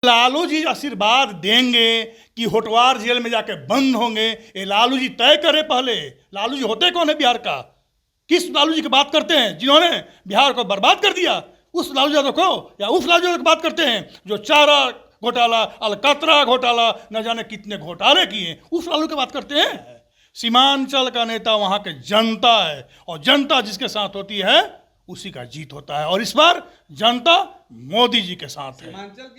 लालू जी आशीर्वाद देंगे कि होटवार जेल में जाके बंद होंगे, ये लालू जी तय करे पहले। लालू जी होते कौन है बिहार का? किस लालू जी की बात करते हैं जिन्होंने बिहार को बर्बाद कर दिया? उस लालू यादव को या उस लालू यादव की बात करते हैं जो चारा घोटाला, अलकतरा घोटाला, न जाने कितने घोटाले किए, उस लालू की बात करते हैं? सीमांचल का नेता वहां के जनता है, और जनता जिसके साथ होती है उसी का जीत होता है। और इस बार जनता मोदी जी के साथ है।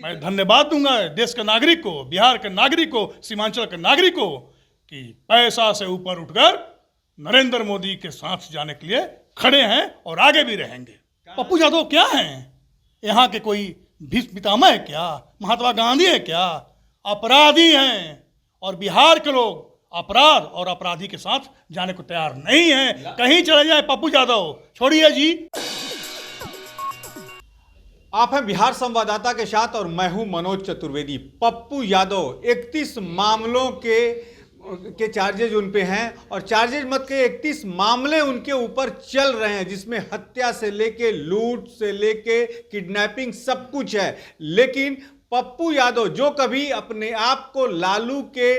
मैं धन्यवाद दूंगा देश के नागरिक को, बिहार के नागरिक को, सीमांचल के नागरिक को कि पैसा से ऊपर उठकर नरेंद्र मोदी के साथ जाने के लिए खड़े हैं और आगे भी रहेंगे। पप्पू यादव क्या हैं? यहाँ के कोई भीष्म पितामह है क्या? महात्मा गांधी है क्या? अपराधी हैं, और बिहार के लोग अपराध और अपराधी के साथ जाने को तैयार नहीं है। कहीं चले जाए पप्पू यादव, छोड़िए जी। आप हैं बिहार संवाददाता के साथ और मैं हूं मनोज चतुर्वेदी। पप्पू यादव 31 मामलों के चार्जेज उन पे हैं, और चार्जेज मत के 31 मामले उनके ऊपर चल रहे हैं, जिसमें हत्या से लेके लूट से लेके किडनैपिंग सब कुछ है। लेकिन पप्पू यादव जो कभी अपने आप को लालू के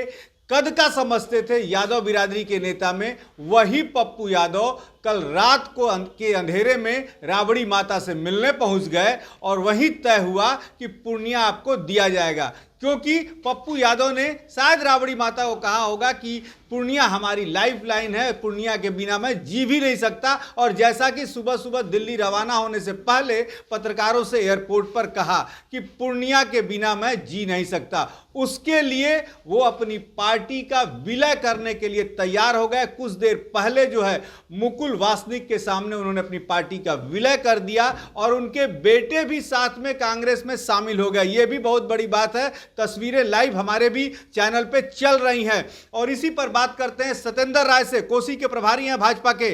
कद का समझते थे यादव बिरादरी के नेता में, वही पप्पू यादव कल रात को के अंधेरे में राबड़ी माता से मिलने पहुंच गए, और वहीं तय हुआ कि पूर्णिया आपको दिया जाएगा। क्योंकि पप्पू यादव ने शायद राबड़ी माता को कहा होगा कि पूर्णिया हमारी लाइफ लाइन है, पूर्णिया के बिना मैं जी भी नहीं सकता। और जैसा कि सुबह सुबह दिल्ली रवाना होने से पहले पत्रकारों से एयरपोर्ट पर कहा कि पूर्णिया के बिना मैं जी नहीं सकता, उसके लिए वो अपनी पार्टी का विलय करने के लिए तैयार हो गए। कुछ देर पहले जो है मुकुल वासनिक के सामने उन्होंने अपनी पार्टी का विलय कर दिया, और उनके बेटे भी साथ में कांग्रेस में शामिल हो गए। ये भी बहुत बड़ी बात है। तस्वीरें लाइव हमारे भी चैनल पे चल रही हैं। और इसी पर बात करते हैं सत्येंद्र राय से, कोसी के प्रभारी हैं भाजपा के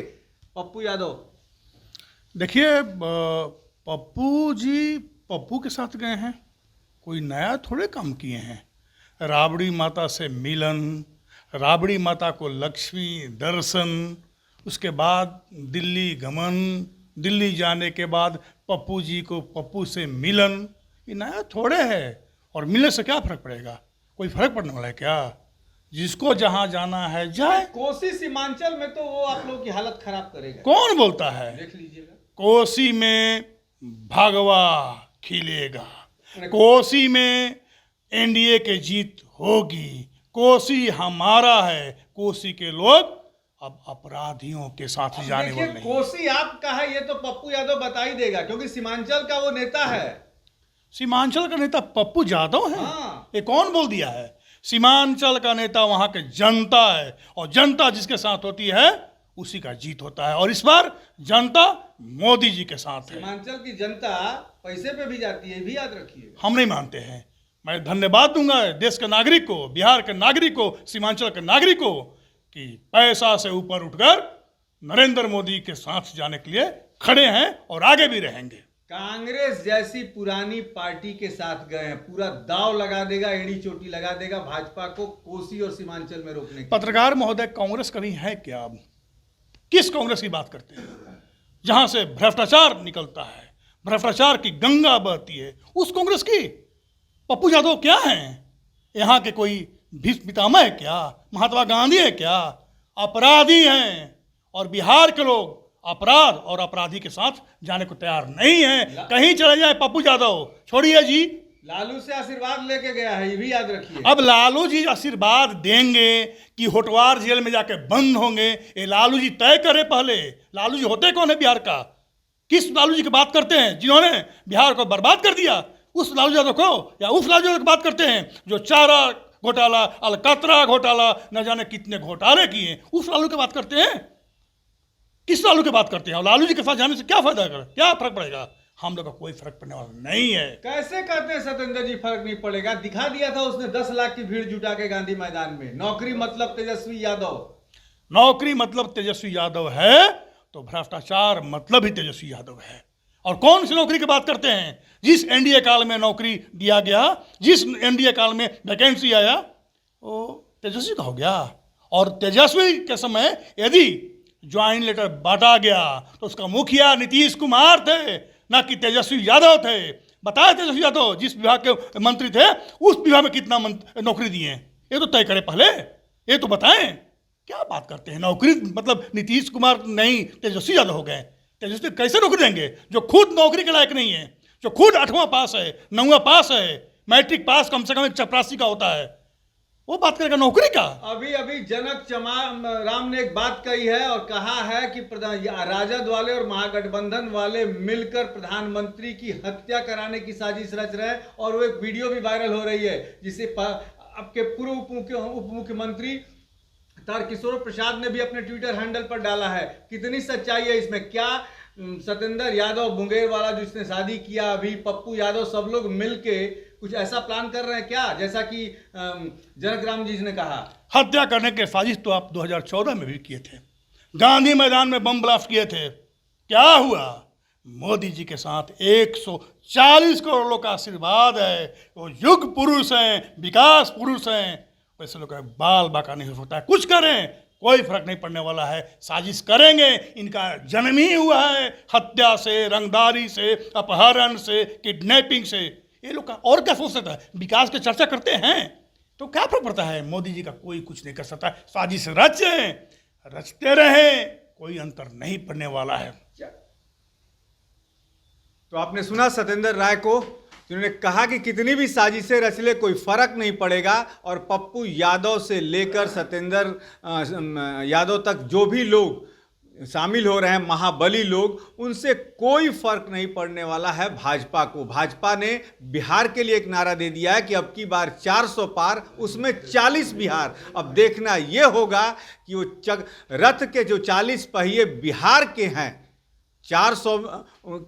पप्पू यादव। देखिए, पप्पू जी पप्पू के साथ गए हैं, कोई नया थोड़े काम किए हैं। राबड़ी माता से मिलन, राबड़ी माता को लक्ष्मी दर्शन, उसके बाद दिल्ली गमन, दिल्ली जाने के बाद पप्पू जी को पप्पू से मिलन, ये नया थोड़े है। और मिलने से क्या फर्क पड़ेगा? कोई फर्क पड़ने वाला है क्या? जिसको जहां जाना है जाए। कोसी सीमांचल में तो वो आप लोगों की हालत खराब करेगा। कौन बोलता है? देख लीजिएगा, कोसी में भगवा खिलेगा, कोसी में एनडीए की जीत होगी, कोसी हमारा है, कोसी के लोग अब अपराधियों के साथ जाने वाले हैं। कोसी आपका है ये तो पप्पू यादव बता ही देगा, क्योंकि सीमांचल का वो नेता है। सीमांचल का नेता पप्पू यादव है? हाँ। ये कौन बोल दिया है? सीमांचल का नेता वहां के जनता है, और जनता जिसके साथ होती है उसी का जीत होता है। और इस बार जनता मोदी जी के साथ है। सीमांचल की जनता पैसे पे भी जाती है, भी याद रखिए। हम नहीं मानते हैं। मैं धन्यवाद दूंगा देश के नागरिक को, बिहार के नागरिक को, सीमांचल के नागरिक को कि पैसा से ऊपर उठकर नरेंद्र मोदी के साथ जाने के लिए खड़े हैं और आगे भी रहेंगे। कांग्रेस जैसी पुरानी पार्टी के साथ गए हैं, पूरा दाव लगा देगा, एड़ी चोटी लगा देगा भाजपा को कोसी और सीमांचल में रोकने के। पत्रकार महोदय, कांग्रेस कहीं है क्या? अब किस कांग्रेस की बात करते हैं? जहां से भ्रष्टाचार निकलता है, भ्रष्टाचार की गंगा बहती है, उस कांग्रेस की पप्पू यादव क्या हैं? यहाँ के कोई भीष्म पितामह है क्या? महात्मा गांधी है क्या? अपराधी हैं, और बिहार के लोग अपराध और अपराधी के साथ जाने को तैयार नहीं है। कहीं चले जाए पप्पू यादव, छोड़िए जी। लालू से आशीर्वाद लेके गया है, ये भी याद रखिए। अब लालू जी आशीर्वाद देंगे कि होटवार जेल में जाके बंद होंगे, ये लालू जी तय करे पहले। लालू जी होते कौन है बिहार का? किस लालू जी की बात करते हैं जिन्होंने बिहार को बर्बाद कर दिया? उस लालू यादव को या उस लालू यादव की बात करते हैं जो चारा घोटाला, अलकतरा घोटाला, न जाने कितने घोटाले किए, उस लालू की बात करते हैं? किस लालू की बात करते हैं? लालू जी के साथ जाने से क्या फायदा है, क्या फर्क पड़ेगा? हम लोग का कोई फर्क पड़ने वाला नहीं है। कैसे कहते हैं सत्येंद्र जी फर्क नहीं पड़ेगा? दिखा दिया था उसने 10 लाख की भीड़ जुटा के गांधी मैदान में। नौकरी मतलब तेजस्वी यादव, नौकरी मतलब तेजस्वी यादव है तो भ्रष्टाचार मतलब ही तेजस्वी यादव है। और कौन सी नौकरी की बात करते हैं? जिस एनडीए काल में नौकरी दिया गया, जिस एनडीए काल में वैकेंसी आया, वो तेजस्वी का हो गया। और तेजस्वी के समय यदि ज्वाइन लेटर बांटा गया तो उसका मुखिया नीतीश कुमार थे, ना कि तेजस्वी यादव थे। बताए तेजस्वी यादव जिस विभाग के मंत्री थे उस विभाग में कितना नौकरी दिए हैं, ये तो तय करें पहले, ये तो बताएं। क्या बात करते हैं, नौकरी मतलब नीतीश कुमार नहीं तेजस्वी यादव हो गए। तेजस्वी कैसे नौकरी देंगे जो खुद नौकरी के लायक नहीं है, जो खुद 8वां पास है, 9वां पास है, मैट्रिक पास कम से कम 184 का होता है, वो बात करेगा नौकरी का। अभी जनक राम ने एक बात कही है और कहा है कि राजद वाले और महागठबंधन वाले मिलकर प्रधानमंत्री की हत्या कराने की साजिश रच रहे हैं, और वो एक वीडियो भी वायरल हो रही है जिसे आपके पूर्व उप मुख्यमंत्री तारकिशोर प्रसाद ने भी अपने ट्विटर हैंडल पर डाला है। कितनी सच्चाई है इसमें? क्या सत्येंद्र यादव मुंगेर वाला जिसने शादी किया, अभी पप्पू यादव, सब लोग मिलके कुछ ऐसा प्लान कर रहे हैं क्या, जैसा कि जनक राम जी ने कहा? हत्या करने के साजिश तो आप 2014 में भी किए थे, गांधी मैदान में बम ब्लास्ट किए थे। क्या हुआ? मोदी जी के साथ 140 करोड़ लोग का आशीर्वाद है, वो युग पुरुष हैं, विकास पुरुष हैं। वैसे लोग बाल बाका नहीं हो सकता है, कुछ करें कोई फर्क नहीं पड़ने वाला है। साजिश करेंगे, इनका जन्म ही हुआ है हत्या से, रंगदारी से, अपहरण से, किडनैपिंग से। ये लोग का और क्या सोच सकता है? विकास की चर्चा करते हैं तो क्या फर्क पड़ता है? मोदी जी का कोई कुछ नहीं कर सकता। साजिश रचते रहे, कोई अंतर नहीं पड़ने वाला है। तो आपने सुना सत्येंद्र राय को, जिन्होंने कहा कि कितनी भी साजिशें रच ले कोई फर्क नहीं पड़ेगा, और पप्पू यादव से लेकर सत्येंद्र यादव तक जो भी लोग शामिल हो रहे हैं, महाबली लोग, उनसे कोई फर्क नहीं पड़ने वाला है भाजपा को। भाजपा ने बिहार के लिए एक नारा दे दिया है कि अब की बार 400 पार, उसमें 40 बिहार। अब देखना यह होगा कि वो रथ के जो 40 पहिए बिहार के हैं, 400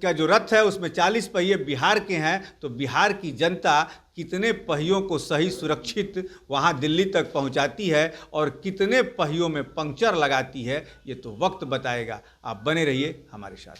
का जो रथ है उसमें 40 पहिए बिहार के हैं, तो बिहार की जनता कितने पहियों को सही सुरक्षित वहां दिल्ली तक पहुंचाती है और कितने पहियों में पंक्चर लगाती है, ये तो वक्त बताएगा। आप बने रहिए हमारे साथ।